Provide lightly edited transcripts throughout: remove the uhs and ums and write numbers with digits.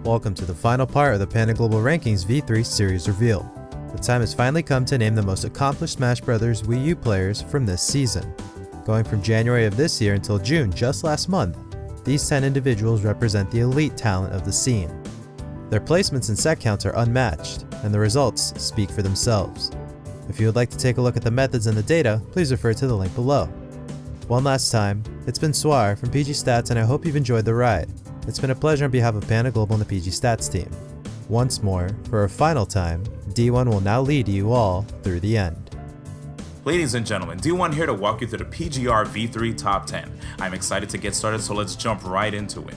Welcome to the final part of the Panda Global Rankings V3 Series Reveal. The time has finally come to name the most accomplished Smash Bros. Wii U players from this season. Going from January of this year until June just last month, these 10 individuals represent the elite talent of the scene. Their placements and set counts are unmatched, and the results speak for themselves. If you would like to take a look at the methods and the data, please refer to the link below. One last time, it's been Swar from PG Stats, and I hope you've enjoyed the ride. It's been a pleasure on behalf of Panda Global and the PG Stats team. Once more, for a final time, D1 will now lead you all through the end. Ladies and gentlemen, D1 here to walk you through the PGR V3 Top 10. I'm excited to get started, so let's jump right into it.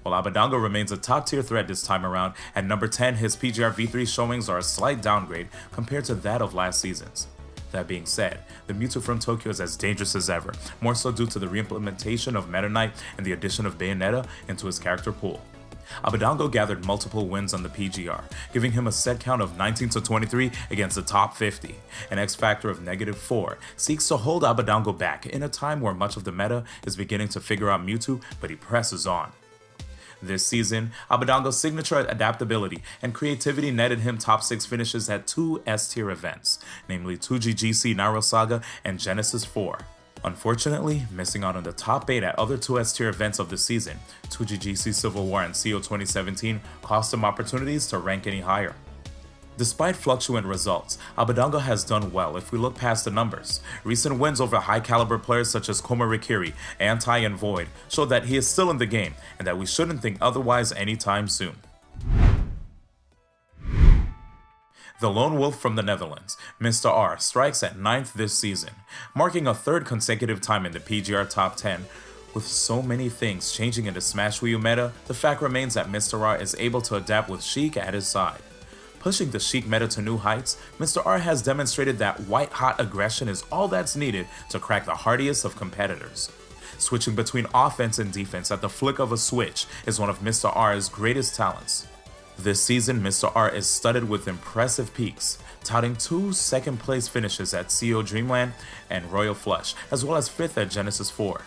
While Abadango remains a top-tier threat this time around, at number 10, his PGR V3 showings are a slight downgrade compared to that of last season's. That being said, the Mewtwo from Tokyo is as dangerous as ever, more so due to the reimplementation of Meta Knight and the addition of Bayonetta into his character pool. Abadango gathered multiple wins on the PGR, giving him a set count of 19-23 against the top 50. An X factor of -4 seeks to hold Abadango back in a time where much of the meta is beginning to figure out Mewtwo, but he presses on. This season, Abadango's signature adaptability and creativity netted him top 6 finishes at 2 S-tier events, namely 2GGC Nairo Saga and Genesis 4. Unfortunately, missing out on the top 8 at other 2 S-tier events of the season, 2GGC Civil War and CO 2017 cost him opportunities to rank any higher. Despite fluctuant results, Abadango has done well if we look past the numbers. Recent wins over high-caliber players such as Koma Rikiri, Anti, and Void show that he is still in the game and that we shouldn't think otherwise anytime soon. The Lone Wolf from the Netherlands, Mr. R, strikes at 9th this season, marking a 3rd consecutive time in the PGR Top 10. With so many things changing in the Smash Wii U meta, the fact remains that Mr. R is able to adapt with Sheik at his side. Pushing the Sheik meta to new heights, Mr. R has demonstrated that white-hot aggression is all that's needed to crack the hardiest of competitors. Switching between offense and defense at the flick of a switch is one of Mr. R's greatest talents. This season, Mr. R is studded with impressive peaks, touting 2 second-place finishes at CO Dreamland and Royal Flush, as well as 5th at Genesis 4.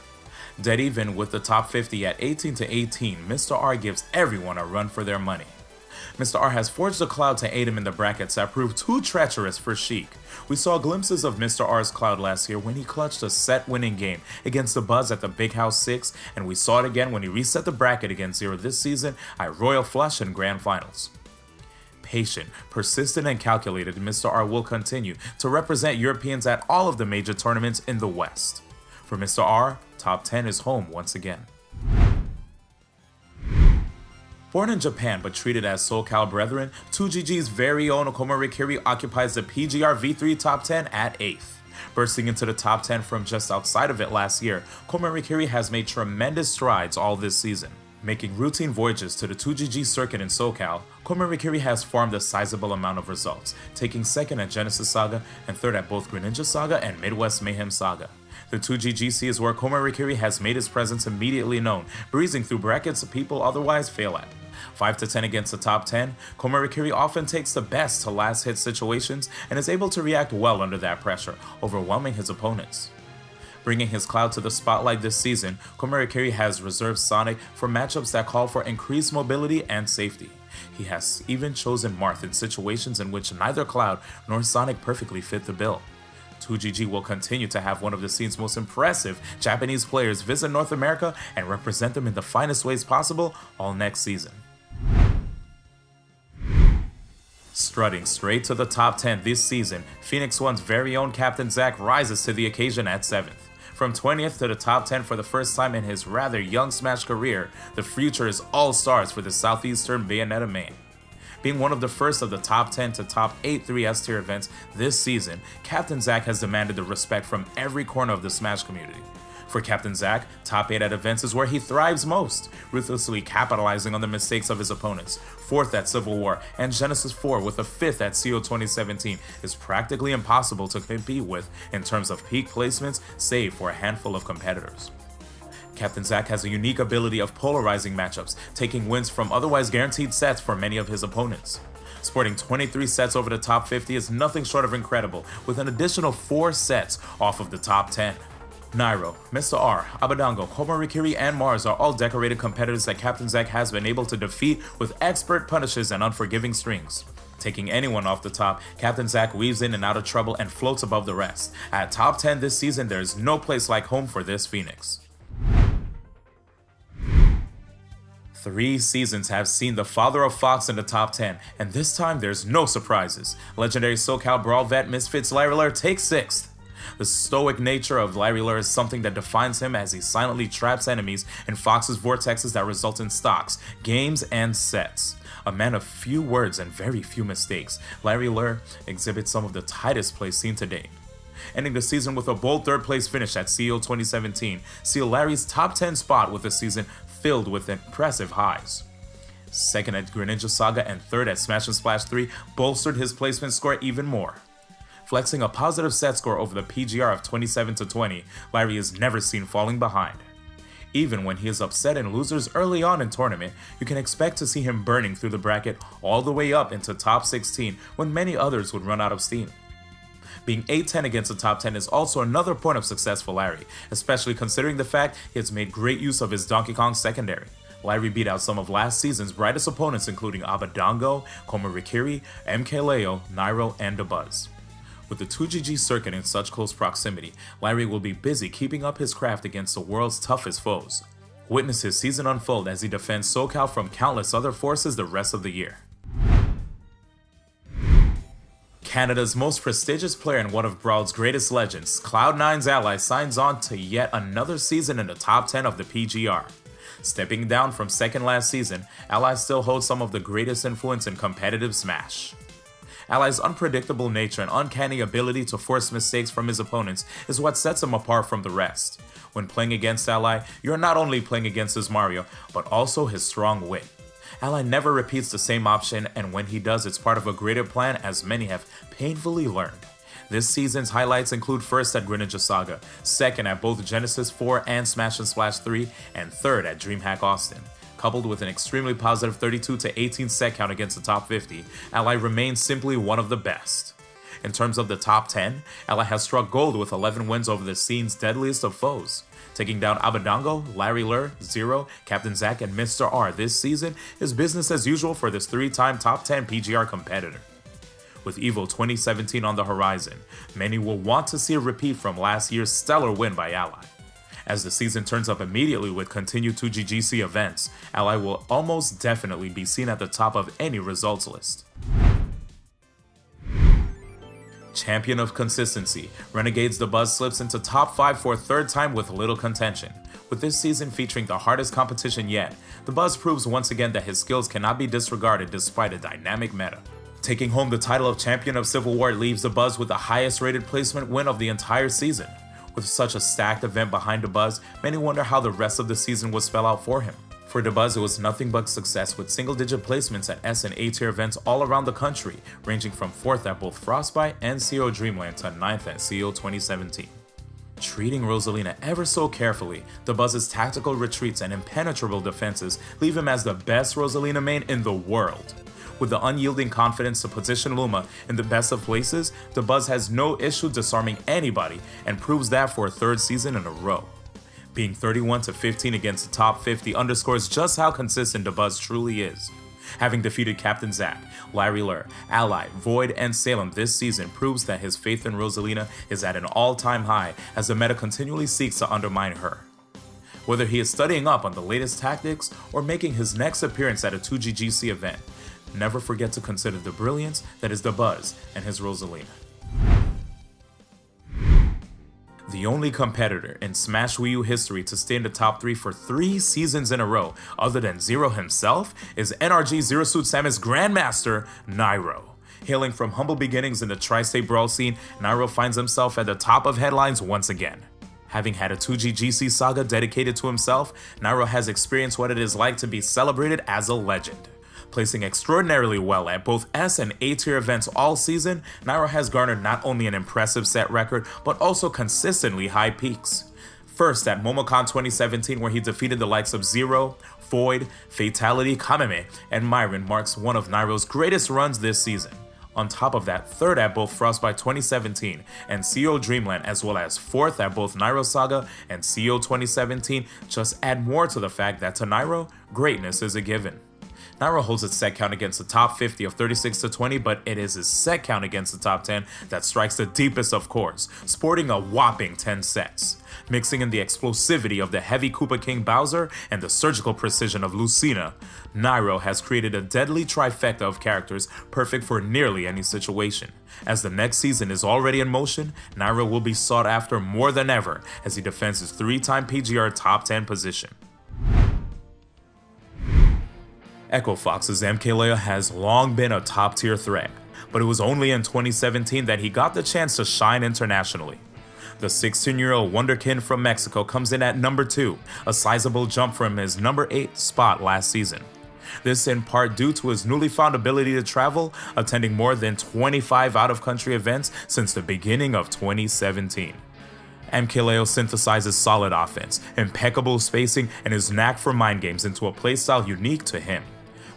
Dead even with the top 50 at 18-18, Mr. R gives everyone a run for their money. Mr. R has forged a cloud to aid him in the brackets that proved too treacherous for Sheik. We saw glimpses of Mr. R's cloud last year when he clutched a set-winning game against the Buzz at the Big House 6, and we saw it again when he reset the bracket against Zero this season at Royal Flush and Grand Finals. Patient, persistent, and calculated, Mr. R will continue to represent Europeans at all of the major tournaments in the West. For Mr. R, top 10 is home once again. Born in Japan but treated as SoCal brethren, 2GG's very own Koma Rikiri occupies the PGR V3 Top 10 at 8th. Bursting into the top 10 from just outside of it last year, Koma Rikiri has made tremendous strides all this season. Making routine voyages to the 2GG circuit in SoCal, Koma Rikiri has farmed a sizable amount of results, taking 2nd at Genesis Saga and 3rd at both Greninja Saga and Midwest Mayhem Saga. The 2GGC is where Koma Rikiri has made his presence immediately known, breezing through brackets people otherwise fail at. 5-10 against the top 10, Koma Rikiri often takes the best to last hit situations and is able to react well under that pressure, overwhelming his opponents. Bringing his cloud to the spotlight this season, Koma Rikiri has reserved Sonic for matchups that call for increased mobility and safety. He has even chosen Marth in situations in which neither Cloud nor Sonic perfectly fit the bill. 2GG will continue to have one of the scene's most impressive Japanese players visit North America and represent them in the finest ways possible all next season. Strutting straight to the top 10 this season, Phoenix One's very own Captain Zack rises to the occasion at 7th. From 20th to the top 10 for the first time in his rather young Smash career, the future is all stars for the Southeastern Bayonetta main. Being one of the first of the top 10 to top 8 3S tier events this season, Captain Zack has demanded the respect from every corner of the Smash community. For Captain Zack, top 8 at events is where he thrives most, ruthlessly capitalizing on the mistakes of his opponents. 4th at Civil War and Genesis 4 with a 5th at CO 2017 is practically impossible to compete with in terms of peak placements, save for a handful of competitors. Captain Zack has a unique ability of polarizing matchups, taking wins from otherwise guaranteed sets for many of his opponents. Sporting 23 sets over the top 50 is nothing short of incredible, with an additional 4 sets off of the top 10. Nairo, Mr. R, Abadango, Komorikiri, and Mars are all decorated competitors that Captain Zack has been able to defeat with expert punishes and unforgiving strings. Taking anyone off the top, Captain Zack weaves in and out of trouble and floats above the rest. At top 10 this season, there is no place like home for this Phoenix. 3 seasons have seen the father of Fox in the top 10, and this time there's no surprises. Legendary SoCal Brawl vet Misfits Larry Lurr takes 6th. The stoic nature of Larry Lurr is something that defines him as he silently traps enemies in Fox's vortexes that result in stocks, games, and sets. A man of few words and very few mistakes, Larry Lurr exhibits some of the tightest plays seen to date. Ending the season with a bold 3rd place finish at CEO 2017, sealed Larry's top 10 spot with a season filled with impressive highs. 2nd at Greninja Saga and 3rd at Smash and Splash 3 bolstered his placement score even more. Flexing a positive set score over the PGR of 27-20, Larry is never seen falling behind. Even when he is upset in losers early on in tournament, you can expect to see him burning through the bracket all the way up into top 16 when many others would run out of steam. Being 8-10 against the top 10 is also another point of success for Larry, especially considering the fact he has made great use of his Donkey Kong secondary. Larry beat out some of last season's brightest opponents including Abadango, Komorikiri, MKLeo, Nairo, and Dabuz. With the 2GG circuit in such close proximity, Larry will be busy keeping up his craft against the world's toughest foes. Witness his season unfold as he defends SoCal from countless other forces the rest of the year. Canada's most prestigious player and one of Brawl's greatest legends, Cloud9's ally signs on to yet another season in the top 10 of the PGR. Stepping down from 2nd last season, Ally still holds some of the greatest influence in competitive Smash. Ally's unpredictable nature and uncanny ability to force mistakes from his opponents is what sets him apart from the rest. When playing against Ally, you're not only playing against his Mario, but also his strong wit. Ally never repeats the same option, and when he does, it's part of a greater plan as many have painfully learned. This season's highlights include 1st at Greninja Saga, 2nd at both Genesis 4 and Smash and Splash 3, and 3rd at DreamHack Austin. Coupled with an extremely positive 32-18 set count against the top 50, Ally remains simply one of the best. In terms of the top 10, Ally has struck gold with 11 wins over the scene's deadliest of foes. Taking down Abadango, Larry Lurr, Zero, Captain Zack, and Mr. R this season is business as usual for this 3-time top 10 PGR competitor. With EVO 2017 on the horizon, many will want to see a repeat from last year's stellar win by Ally. As the season turns up immediately with continued 2GGC events, Ally will almost definitely be seen at the top of any results list. Champion of consistency, Renegade's Dabuz slips into top 5 for a 3rd time with little contention. With this season featuring the hardest competition yet, Dabuz proves once again that his skills cannot be disregarded despite a dynamic meta. Taking home the title of Champion of Civil War leaves Dabuz with the highest rated placement win of the entire season. With such a stacked event behind Dabuz, many wonder how the rest of the season would spell out for him. For Dabuz, it was nothing but success with single-digit placements at S and A tier events all around the country, ranging from 4th at both Frostbite and CO Dreamland to 9th at CO 2017. Treating Rosalina ever so carefully, Dabuz's tactical retreats and impenetrable defenses leave him as the best Rosalina main in the world. With the unyielding confidence to position Luma in the best of places, Dabuz has no issue disarming anybody and proves that for a 3rd season in a row. Being 31-15 against the top 50 underscores just how consistent Dabuz truly is. Having defeated Captain Zack, Larry Lurr, Ally, Void, and Salem this season proves that his faith in Rosalina is at an all-time high as the meta continually seeks to undermine her. Whether he is studying up on the latest tactics or making his next appearance at a 2GGC event, never forget to consider the brilliance that is Dabuz and his Rosalina. The only competitor in Smash Wii U history to stay in the top 3 for 3 seasons in a row, other than Zero himself, is NRG Zero Suit Samus Grandmaster Nairo. Hailing from humble beginnings in the tri-state brawl scene, Nairo finds himself at the top of headlines once again. Having had a 2GGC saga dedicated to himself, Nairo has experienced what it is like to be celebrated as a legend. Placing extraordinarily well at both S and A tier events all season, Nairo has garnered not only an impressive set record, but also consistently high peaks. First at Momocon 2017, where he defeated the likes of Zero, Void, Fatality, Kameme, and Myron, marks one of Nairo's greatest runs this season. On top of that, 3rd at both Frostbite 2017 and CEO Dreamland, as well as 4th at both Nairo Saga and CEO 2017, just add more to the fact that to Nairo, greatness is a given. Nairo holds its set count against the top 50 of 36-20, but it is his set count against the top 10 that strikes the deepest of chords, sporting a whopping 10 sets. Mixing in the explosivity of the heavy Koopa King Bowser and the surgical precision of Lucina, Nairo has created a deadly trifecta of characters perfect for nearly any situation. As the next season is already in motion, Nairo will be sought after more than ever as he defends his 3-time PGR top 10 position. Echo Fox's MKLeo has long been a top-tier threat, but it was only in 2017 that he got the chance to shine internationally. The 16-year-old wonderkin from Mexico comes in at number 2, a sizable jump from his number 8 spot last season. This in part due to his newly found ability to travel, attending more than 25 out-of-country events since the beginning of 2017. MKLeo synthesizes solid offense, impeccable spacing, and his knack for mind games into a playstyle unique to him.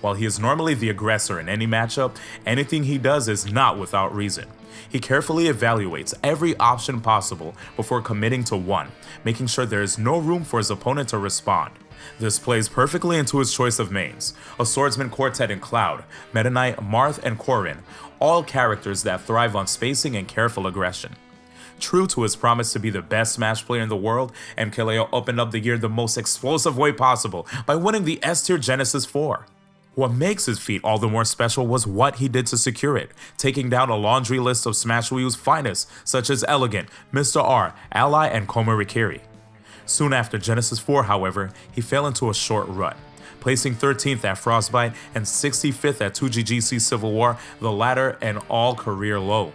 While he is normally the aggressor in any matchup, anything he does is not without reason. He carefully evaluates every option possible before committing to one, making sure there is no room for his opponent to respond. This plays perfectly into his choice of mains, a swordsman quartet in Cloud, Meta Knight, Marth, and Corrin, all characters that thrive on spacing and careful aggression. True to his promise to be the best Smash player in the world, MKLeo opened up the year the most explosive way possible by winning the S-tier Genesis 4. What makes his feat all the more special was what he did to secure it, taking down a laundry list of Smash Wii U's finest, such as Elegant, Mr. R, Ally, and Komorikiri. Soon after Genesis 4, however, he fell into a short rut, placing 13th at Frostbite and 65th at 2GGC Civil War, the latter an all-career low.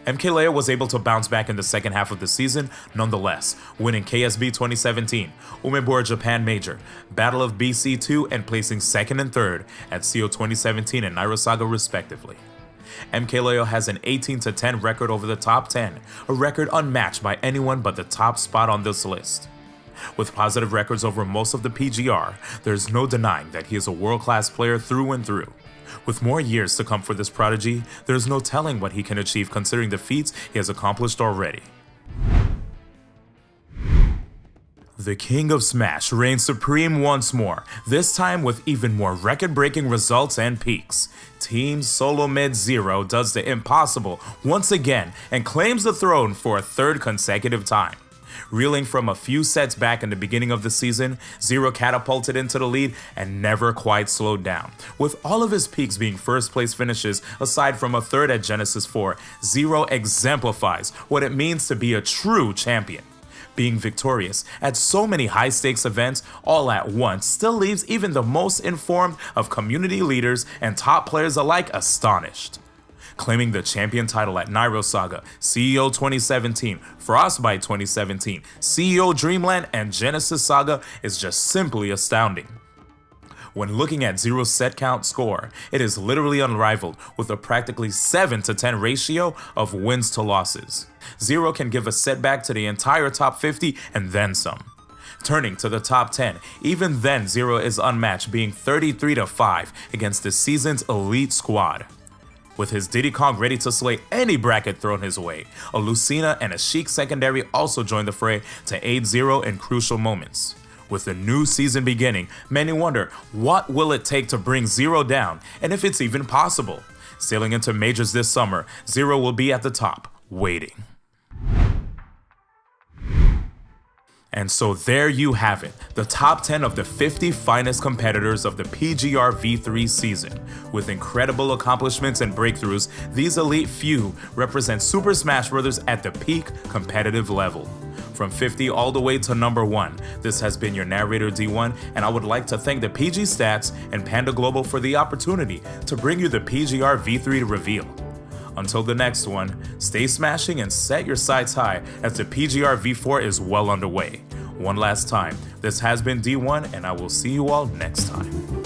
MKLeo was able to bounce back in the second half of the season nonetheless, winning KSB 2017, Umebura Japan Major, Battle of BC 2, and placing 2nd and 3rd at CO 2017 and Nairo Saga respectively. MKLeo has an 18-10 record over the top 10, a record unmatched by anyone but the top spot on this list. With positive records over most of the PGR, there is no denying that he is a world-class player through and through. With more years to come for this prodigy, there is no telling what he can achieve considering the feats he has accomplished already. The King of Smash reigns supreme once more, this time with even more record-breaking results and peaks. Team Solo Mid Zero does the impossible once again and claims the throne for a 3rd consecutive time. Reeling from a few sets back in the beginning of the season, Zero catapulted into the lead and never quite slowed down. With all of his peaks being first place finishes, aside from a 3rd at Genesis 4, Zero exemplifies what it means to be a true champion. Being victorious at so many high-stakes events all at once still leaves even the most informed of community leaders and top players alike astonished. Claiming the champion title at Nairo Saga, CEO 2017, Frostbite 2017, CEO Dreamland, and Genesis Saga is just simply astounding. When looking at Zero's set count score, it is literally unrivaled with a practically 7-10 ratio of wins to losses. Zero can give a setback to the entire top 50 and then some. Turning to the top 10, even then Zero is unmatched, being 33-5 against this season's elite squad. With his Diddy Kong ready to slay any bracket thrown his way, a Lucina and a Sheik secondary also joined the fray to aid Zero in crucial moments. With the new season beginning, many wonder what will it take to bring Zero down, and if it's even possible. Sailing into majors this summer, Zero will be at the top, waiting. And so there you have it, the top 10 of the 50 finest competitors of the PGR V3 season. With incredible accomplishments and breakthroughs, these elite few represent Super Smash Bros. At the peak competitive level. From 50 all the way to number 1, this has been your narrator D1, and I would like to thank the PG Stats and Panda Global for the opportunity to bring you the PGR V3 reveal. Until the next one, stay smashing and set your sights high as the PGR V4 is well underway. One last time, this has been D1, and I will see you all next time.